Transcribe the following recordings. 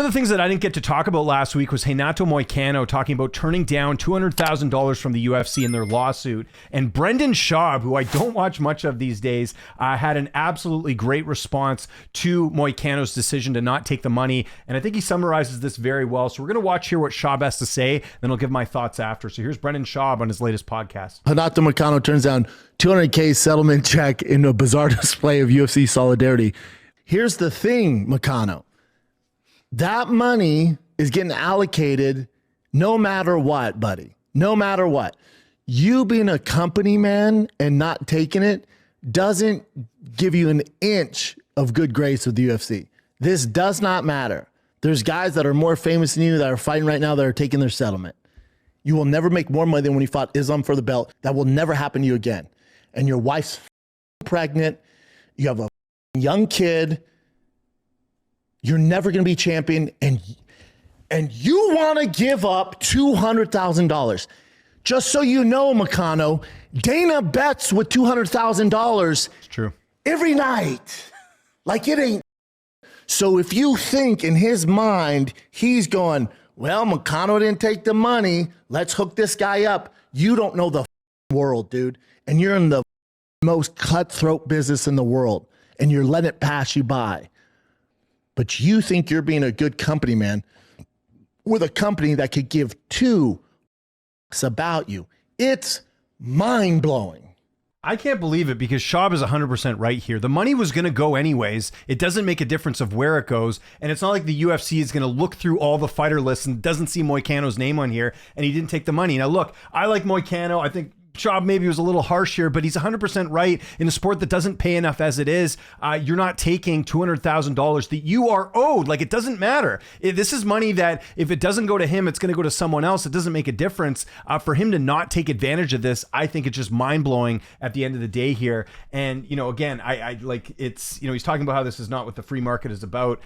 of the things that I didn't get to talk about last week was Renato Moicano talking about turning down $200,000 from the UFC in their lawsuit. And Brendan Schaub, who I don't watch much of these days, had an absolutely great response to Moicano's decision to not take the money. And I think he summarizes this very well. So we're going to watch here what Schaub has to say, then I'll give my thoughts after. So here's Brendan Schaub on his latest podcast. Renato Moicano turns down $200K settlement check in a bizarre display of UFC solidarity. Here's the thing, Moicano. That money is getting allocated no matter what, buddy. No matter what. You being a company man and not taking it doesn't give you an inch of good grace with the UFC. This does not matter. There's guys that are more famous than you that are fighting right now that are taking their settlement. You will never make more money than when you fought Islam for the belt. That will never happen to you again. And your wife's pregnant. You have a young kid. You're never going to be champion, and you want to give up $200,000. Just so you know, Moicano, Dana bets with $200,000. It's true. Every night. Like it ain't. So if you think in his mind, he's going, well, Moicano didn't take the money. Let's hook this guy up. You don't know the world, dude. And you're in the most cutthroat business in the world, and you're letting it pass you by. But you think you're being a good company man with a company that could give two about you. It's mind-blowing. I can't believe it because Schaub is 100% right here. The money was going to go anyways. It doesn't make a difference of where it goes. And it's not like the UFC is going to look through all the fighter lists and doesn't see Moicano's name on here and he didn't take the money. Now, look, I like Moicano. I think Schaub maybe was a little harsh here, but he's 100% right. In a sport that doesn't pay enough as it is, you're not taking $200,000 that you are owed. Like, it doesn't matter. This is money that if it doesn't go to him, it's going to go to someone else. It doesn't make a difference. For him to not take advantage of this, I think it's just mind-blowing at the end of the day here. And, you know, again, I like it's, you know, he's talking about how this is not what the free market is about.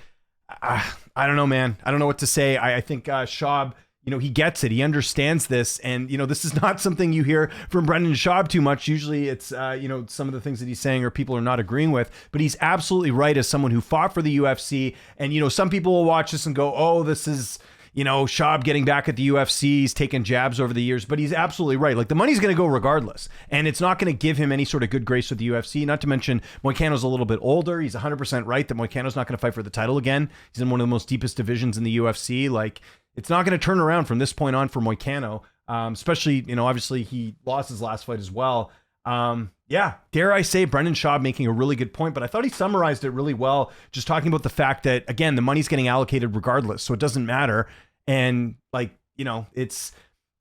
I don't know, man. I don't know what to say. I think Schaub, you know, he gets it. He understands this. And, you know, this is not something you hear from Brendan Schaub too much. Usually it's, you know, some of the things that he's saying or people are not agreeing with. But he's absolutely right as someone who fought for the UFC. And, you know, some people will watch this and go, oh, this is, you know, Schaub getting back at the UFC. He's taken jabs over the years. But he's absolutely right. Like, the money's going to go regardless. And it's not going to give him any sort of good grace with the UFC. Not to mention, Moicano's a little bit older. He's 100% right that Moicano's not going to fight for the title again. He's in one of the most deepest divisions in the UFC. Like, it's not going to turn around from this point on for Moicano, especially, you know, obviously he lost his last fight as well. Yeah, dare I say Brendan Schaub making a really good point, but I thought he summarized it really well, just talking about the fact that, again, the money's getting allocated regardless, so it doesn't matter. And, like, you know, it's,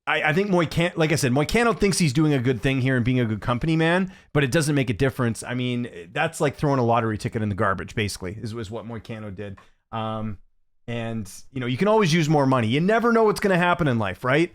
I think Moicano, like I said, Moicano thinks he's doing a good thing here and being a good company man, but it doesn't make a difference. I mean, that's like throwing a lottery ticket in the garbage, basically, is what Moicano did. And, you know, you can always use more money. You never know what's going to happen in life, right?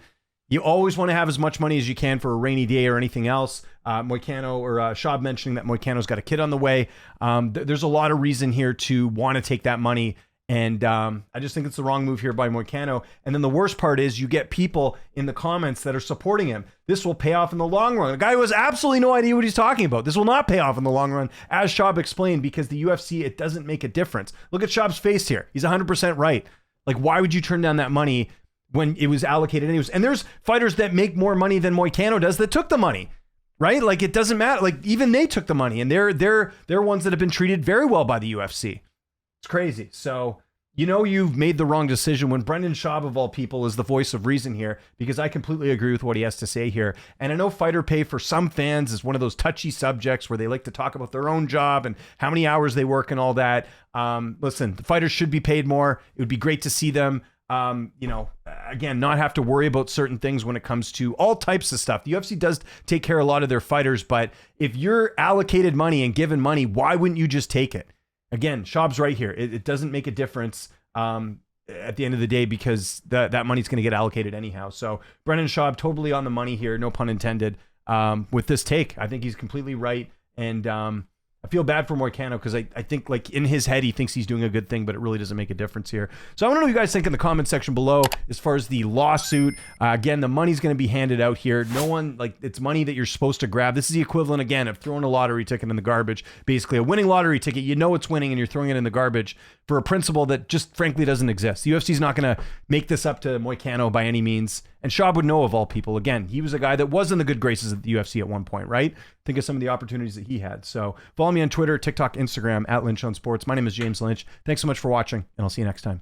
You always want to have as much money as you can for a rainy day or anything else. Moicano or Schaub mentioning that Moicano's got a kid on the way. There's a lot of reason here to want to take that money. And I just think it's the wrong move here by Moicano. And then the worst part is you get people in the comments that are supporting him. This will pay off in the long run. A guy who has absolutely no idea what he's talking about. This will not pay off in the long run, as Schaub explained, because the UFC, it doesn't make a difference. Look at Schaub's face here. He's 100% right. Like, why would you turn down that money when it was allocated anyways? And there's fighters that make more money than Moicano does that took the money, right? Like, it doesn't matter. Like, even they took the money, and they're ones that have been treated very well by the UFC. It's crazy. So, you know, you've made the wrong decision when Brendan Schaub, of all people, is the voice of reason here, because I completely agree with what he has to say here. And I know fighter pay for some fans is one of those touchy subjects where they like to talk about their own job and how many hours they work and all that. Listen, the fighters should be paid more. It would be great to see them, you know, again, not have to worry about certain things when it comes to all types of stuff. The UFC does take care of a lot of their fighters, but if you're allocated money and given money, why wouldn't you just take it? Again, Schaub's right here. It doesn't make a difference at the end of the day because that money's going to get allocated anyhow. So Brendan Schaub totally on the money here, no pun intended, with this take. I think he's completely right. And I feel bad for Moicano because I think like in his head he thinks he's doing a good thing, but it really doesn't make a difference here. So I want to know what you guys think in the comment section below as far as the lawsuit. Again, the money's going to be handed out here. No one, like, it's money that you're supposed to grab. This is the equivalent, again, of throwing a lottery ticket in the garbage. Basically, a winning lottery ticket, you know it's winning and you're throwing it in the garbage for a principle that just frankly doesn't exist. The UFC's not going to make this up to Moicano by any means. And Schaub would know, of all people. Again, he was a guy that was in the good graces of the UFC at one point, right? Think of some of the opportunities that he had. So follow me on Twitter, TikTok, Instagram, @Lynch on Sports. My name is James Lynch. Thanks so much for watching, and I'll see you next time.